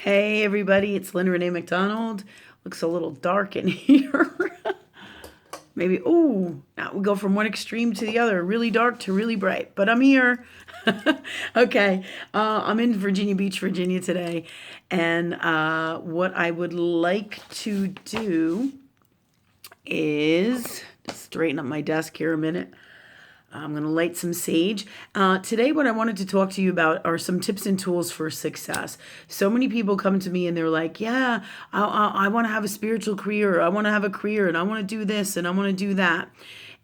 Hey everybody, it's Lynn Renee McDonald. Looks a little dark in here. Maybe, oh, now we go from one extreme to the other, really dark to really bright, but I'm here. Okay, I'm in Virginia Beach, Virginia today, and what I would like to do is just straighten up my desk here a minute. I'm going to light some sage. Today, what I wanted to talk to you about are some tips and tools for success. So many people come to me and they're like, yeah, I want to have a spiritual career. I want to have a career and I want to do this and I want to do that.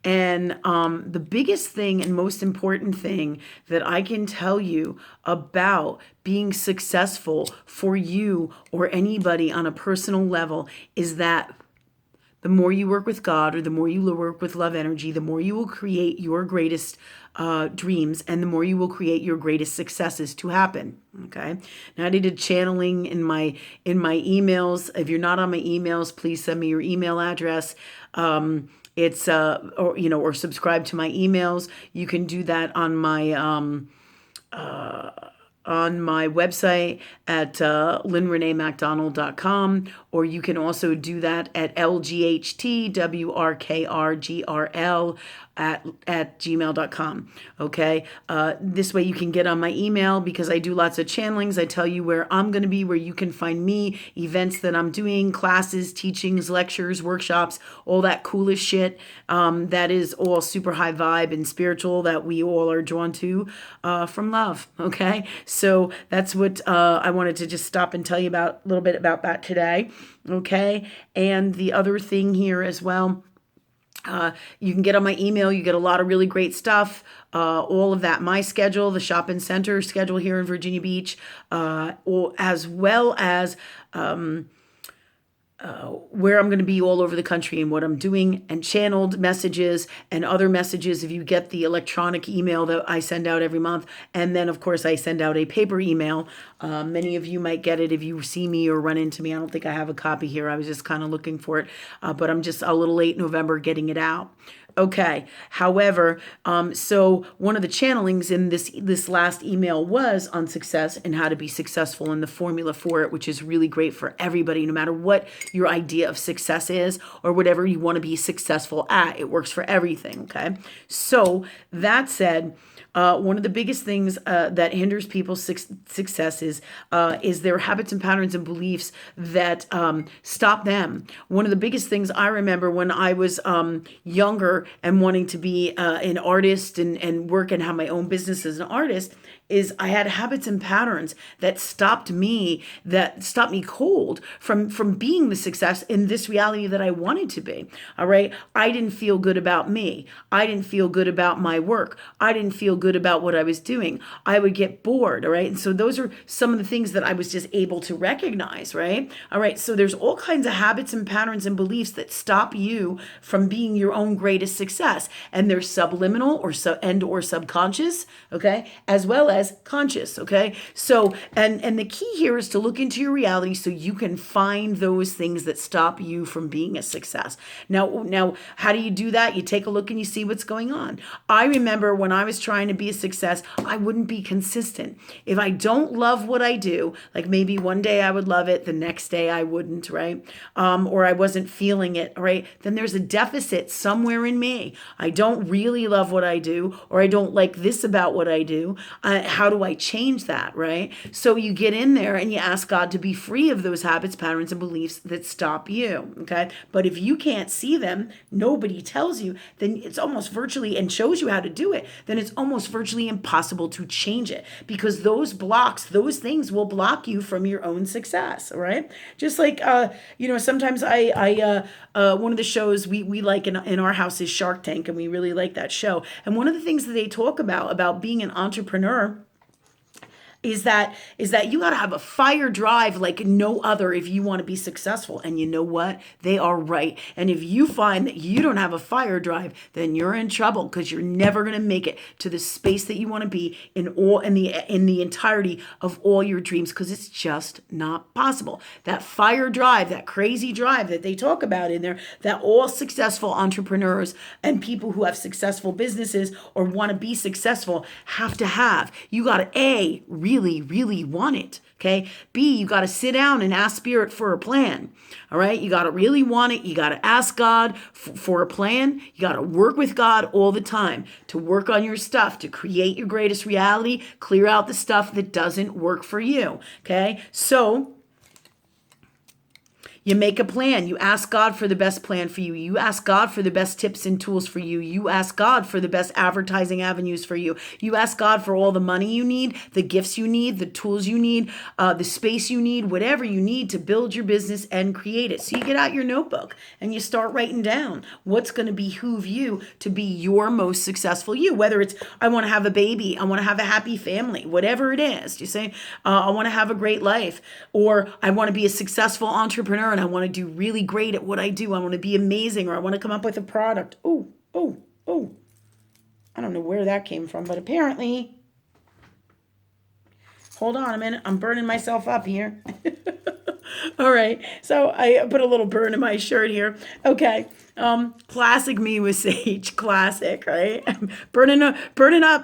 And the biggest thing and most important thing that I can tell you about being successful for you or anybody on a personal level is that the more you work with God or the more you work with love energy, the more you will create your greatest dreams and the more you will create your greatest successes to happen. Okay. Now I did a channeling in my emails. If you're not on my emails, please send me your email address. It's or subscribe to my emails. You can do that on my website at lynnreneemacdonald.com, or you can also do that at lghtwrkrgrl at gmail.com. Okay. This way you can get on my email because I do lots of channelings. I tell you where I'm going to be, where you can find me, events that I'm doing, classes, teachings, lectures, workshops, all that coolest shit. That is all super high vibe and spiritual that we all are drawn to from love. Okay. So that's what I wanted to just stop and tell you about a little bit about that today. Okay. And the other thing here as well, you can get on my email. You get a lot of really great stuff. All of that, my schedule, the shopping center schedule here in Virginia Beach, as well as where I'm going to be all over the country and what I'm doing, and channeled messages and other messages if you get the electronic email that I send out every month. And then, of course, I send out a paper email. Many of you might get it if you see me or run into me. I don't think I have a copy here. I was just kind of looking for it, but I'm just a little late November getting it out. Okay. However, so one of the channelings in this last email was on success and how to be successful and the formula for it, which is really great for everybody, no matter what your idea of success is or whatever you want to be successful at. It works for everything. Okay. So that said, one of the biggest things that hinders people's success is their habits and patterns and beliefs that stop them. One of the biggest things I remember when I was younger and wanting to be an artist and work and have my own business as an artist is I had habits and patterns that stopped me cold from being the success in this reality that I wanted to be. All right. I didn't feel good about me. I didn't feel good about my work. I didn't feel good about what I was doing. I would get bored. All right. And so those are some of the things that I was just able to recognize. Right. All right. So there's all kinds of habits and patterns and beliefs that stop you from being your own greatest success. And they're subliminal or subconscious. Okay. As well as conscious. Okay. So, and the key here is to look into your reality so you can find those things that stop you from being a success. Now, how do you do that? You take a look and you see what's going on. I remember when I was trying to be a success, I wouldn't be consistent. If I don't love what I do, like maybe one day I would love it, the next day I wouldn't, right? Or I wasn't feeling it, right? Then there's a deficit somewhere in me. I don't really love what I do, or I don't like this about what I do. How do I change that, right? So you get in there and you ask God to be free of those habits, patterns, and beliefs that stop you, okay? But if you can't see them, nobody tells you, then it's almost virtually, and shows you how to do it, then it's almost virtually impossible to change it, because those blocks, those things will block you from your own success, all right? Just like, sometimes one of the shows we like in our house is Shark Tank, and we really like that show. And one of the things that they talk about being an entrepreneur is that you got to have a fire drive like no other if you want to be successful. And you know what? They are right. And if you find that you don't have a fire drive, then you're in trouble, because you're never going to make it to the space that you want to be in the entirety of all your dreams, because it's just not possible. That fire drive, that crazy drive that they talk about in there, that all successful entrepreneurs and people who have successful businesses or want to be successful have to have. You got to really, really want it. Okay. B, you got to sit down and ask Spirit for a plan. All right. You got to really want it. You got to ask God for a plan. You got to work with God all the time to work on your stuff, to create your greatest reality, clear out the stuff that doesn't work for you. Okay. So you make a plan. You ask God for the best plan for you. You ask God for the best tips and tools for you. You ask God for the best advertising avenues for you. You ask God for all the money you need, the gifts you need, the tools you need, the space you need, whatever you need to build your business and create it. So you get out your notebook and you start writing down what's going to behoove you to be your most successful you. Whether it's, I want to have a baby, I want to have a happy family, whatever it is. You say, I want to have a great life, or I want to be a successful entrepreneur and I want to do really great at what I do. I want to be amazing, or I want to come up with a product. Oh. I don't know where that came from, but apparently, hold on a minute. I'm burning myself up here. All right. So I put a little burn in my shirt here. Okay. Classic me with Sage. Classic, right? I'm burning up.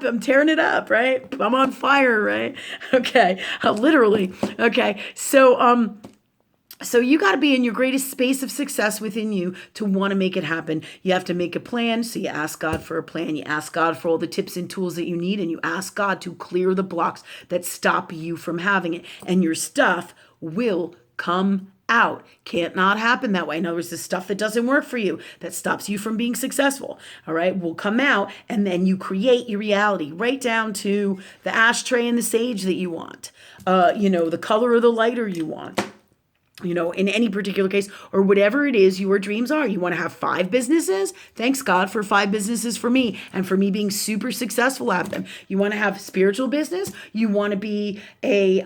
I'm tearing it up, right? I'm on fire, right? Okay. Literally. Okay. So you got to be in your greatest space of success within you to want to make it happen. You have to make a plan. So you ask God for a plan. You ask God for all the tips and tools that you need, and you ask God to clear the blocks that stop you from having it. And your stuff will come out. Can't not happen that way. In other words, the stuff that doesn't work for you, that stops you from being successful, all right, will come out, and then you create your reality right down to the ashtray and the sage that you want, the color of the lighter you want. In any particular case, or whatever it is your dreams are. You want to have 5 businesses? Thanks God for 5 businesses for me, and for me being super successful at them. You want to have spiritual business? You want to be a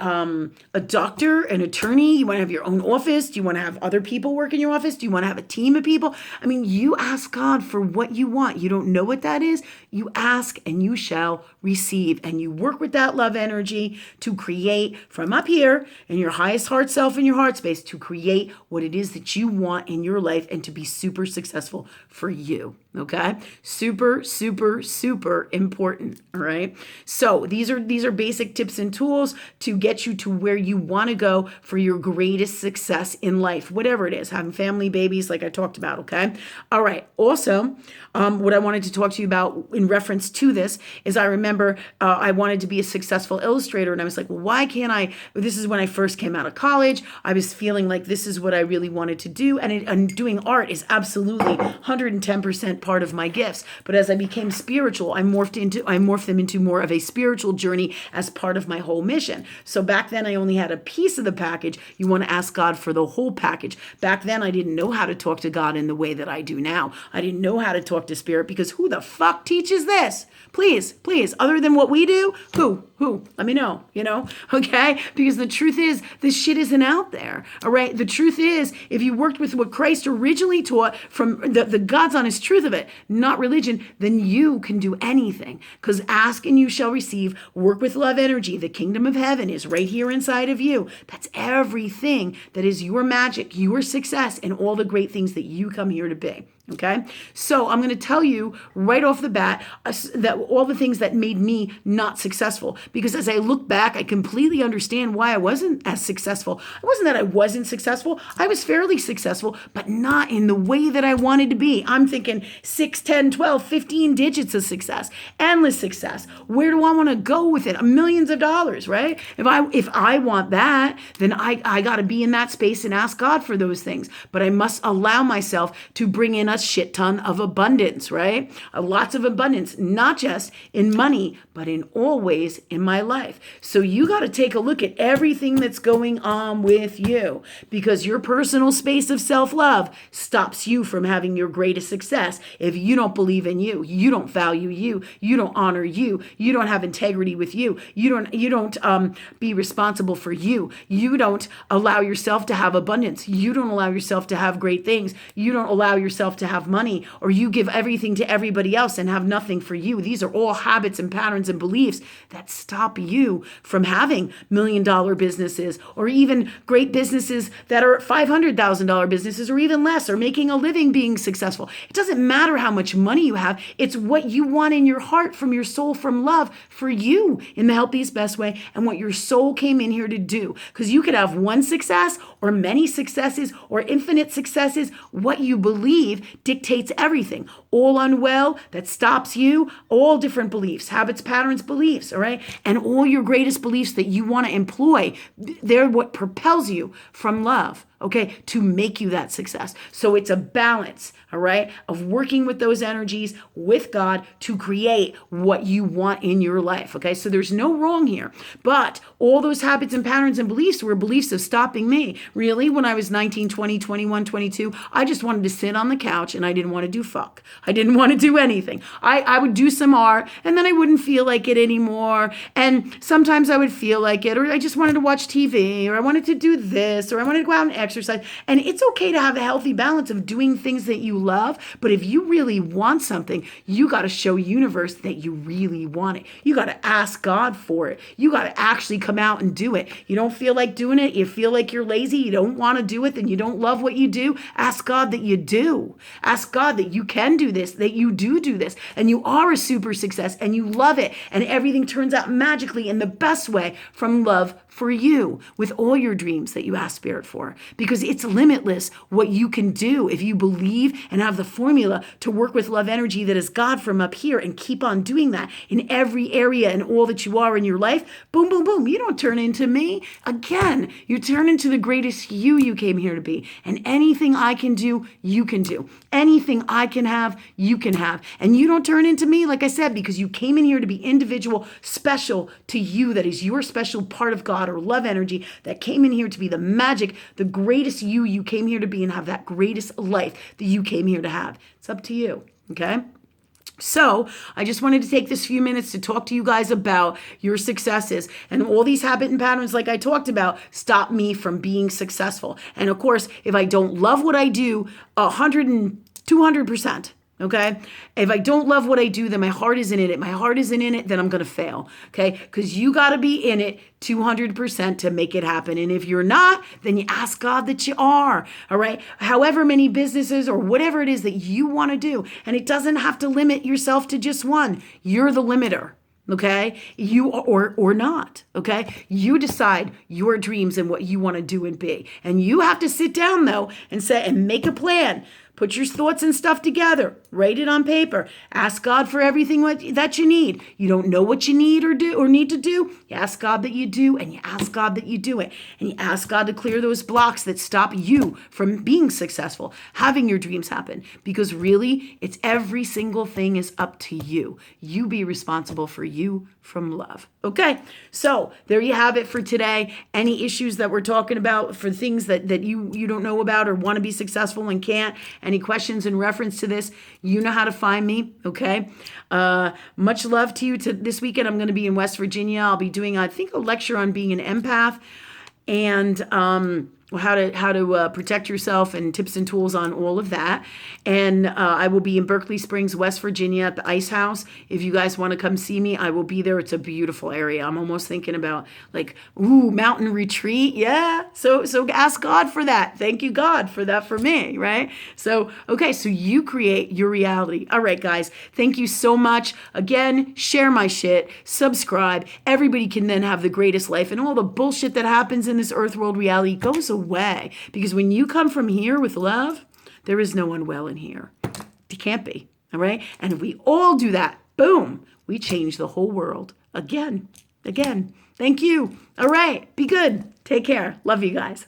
doctor, an attorney? You want to have your own office? Do you want to have other people work in your office? Do you want to have a team of people? I mean, you ask God for what you want. You don't know what that is. You ask and you shall receive, and you work with that love energy to create from up here in your highest heart self, in your heart space, to create what it is that you want in your life and to be super successful for you. Okay. Super, super, super important. All right. So these are basic tips and tools to get you to where you want to go for your greatest success in life, whatever it is, having family, babies, like I talked about. Okay. All right. Also, what I wanted to talk to you about in reference to this is I remember I wanted to be a successful illustrator, and I was like, well, why can't I? This is when I first came out of college. I was feeling like this is what I really wanted to do. And doing art is absolutely 110% part of my gifts. But as I became spiritual, I morphed them into more of a spiritual journey as part of my whole mission. So back then I only had a piece of the package. You want to ask God for the whole package. Back then I didn't know how to talk to God in the way that I do now. I didn't know how to talk to Spirit, because who the fuck teaches this? Please, other than what we do, who? Let me know, okay? Because the truth is, this shit isn't out there, all right? The truth is, if you worked with what Christ originally taught from the God's honest truth of it, not religion, then you can do anything. Because ask and you shall receive, work with love energy. The kingdom of heaven is right here inside of you. That's everything that is your magic, your success, and all the great things that you come here to be. Okay, so I'm going to tell you right off the bat that all the things that made me not successful, because as I look back, I completely understand why I wasn't as successful. It wasn't that I wasn't successful. I was fairly successful, but not in the way that I wanted to be. I'm thinking 6, 10, 12, 15 digits of success, endless success. Where do I want to go with it? Millions of dollars, right? If I want that, then I got to be in that space and ask God for those things. But I must allow myself to bring in a shit ton of abundance, right? Lots of abundance, not just in money, but in all ways in my life. So you got to take a look at everything that's going on with you, because your personal space of self-love stops you from having your greatest success. If you don't believe in you, you don't value you, you don't honor you, you don't have integrity with you, you don't be responsible for you, you don't allow yourself to have abundance, you don't allow yourself to have great things, you don't allow yourself to to have money, or you give everything to everybody else and have nothing for you. These are all habits and patterns and beliefs that stop you from having $1 million businesses, or even great businesses that are $500,000 businesses, or even less, or making a living being successful. It doesn't matter how much money you have. It's what you want in your heart, from your soul, from love, for you in the healthiest, best way, and what your soul came in here to do. Because you could have one success or many successes or infinite successes. What you believe dictates everything. All unwell, that stops you, all different beliefs, habits, patterns, beliefs, all right? And all your greatest beliefs that you want to employ, they're what propels you from love, okay, to make you that success. So it's a balance, all right, of working with those energies with God to create what you want in your life, okay? So there's no wrong here. But all those habits and patterns and beliefs were beliefs of stopping me. Really, when I was 19, 20, 21, 22, I just wanted to sit on the couch and I didn't want to do fuck. I didn't want to do anything. I would do some art and then I wouldn't feel like it anymore. And sometimes I would feel like it, or I just wanted to watch TV, or I wanted to do this, or I wanted to go out and exercise. And it's okay to have a healthy balance of doing things that you love. But if you really want something, you got to show universe that you really want it. You got to ask God for it. You got to actually come out and do it. You don't feel like doing it. You feel like you're lazy. You don't want to do it. Then you don't love what you do. Ask God that you do. Ask God that you can do this, that you do this, and you are a super success and you love it. And everything turns out magically in the best way from love for you, with all your dreams that you ask Spirit for, because it's limitless what you can do if you believe and have the formula to work with love energy that is God from up here, and keep on doing that in every area and all that you are in your life. Boom, boom, boom. You don't turn into me. Again, you turn into the greatest you came here to be. And anything I can do, you can do. Anything I can have, you can have. And you don't turn into me, like I said, because you came in here to be individual, special to you. That is your special part of God or love energy that came in here to be the magic, the greatest you came here to be, and have that greatest life that you came here to have. It's up to you, okay? So I just wanted to take this few minutes to talk to you guys about your successes, and all these habit and patterns, like I talked about, stop me from being successful. And of course, if I don't love what I do 100 and 200%, okay? If I don't love what I do, then my heart isn't in it. My heart isn't in it, then I'm going to fail, okay? Because you got to be in it 200% to make it happen. And if you're not, then you ask God that you are, all right? However many businesses or whatever it is that you want to do. And it doesn't have to limit yourself to just one. You're the limiter. Okay, you or not. Okay, you decide your dreams and what you want to do and be, and you have to sit down though and say and make a plan. Put your thoughts and stuff together. Write it on paper. Ask God for everything that you need. You don't know what you need or need to do. You ask God that you do, and you ask God that you do it. And you ask God to clear those blocks that stop you from being successful, having your dreams happen. Because really, it's every single thing is up to you. You be responsible for you from love. Okay, so there you have it for today. Any issues that we're talking about for things that you don't know about or want to be successful and can't, any questions in reference to this, you know how to find me, okay? Much love to you. This weekend, I'm going to be in West Virginia. I'll be doing, I think, a lecture on being an empath, and how to protect yourself, and tips and tools on all of that. And I will be in Berkeley Springs, West Virginia at the Ice House. If you guys want to come see me, I will be there. It's a beautiful area. I'm almost thinking about mountain retreat. Yeah. So ask God for that. Thank you, God, for that for me, right? So, okay, so you create your reality. All right, guys, thank you so much. Again, share my shit, subscribe. Everybody can then have the greatest life, and all the bullshit that happens in this earth world reality goes away, because when you come from here with love, there is no unwell in here. It can't be, all right? And if we all do that, boom, we change the whole world again. Thank you. All right, be good. Take care. Love you guys.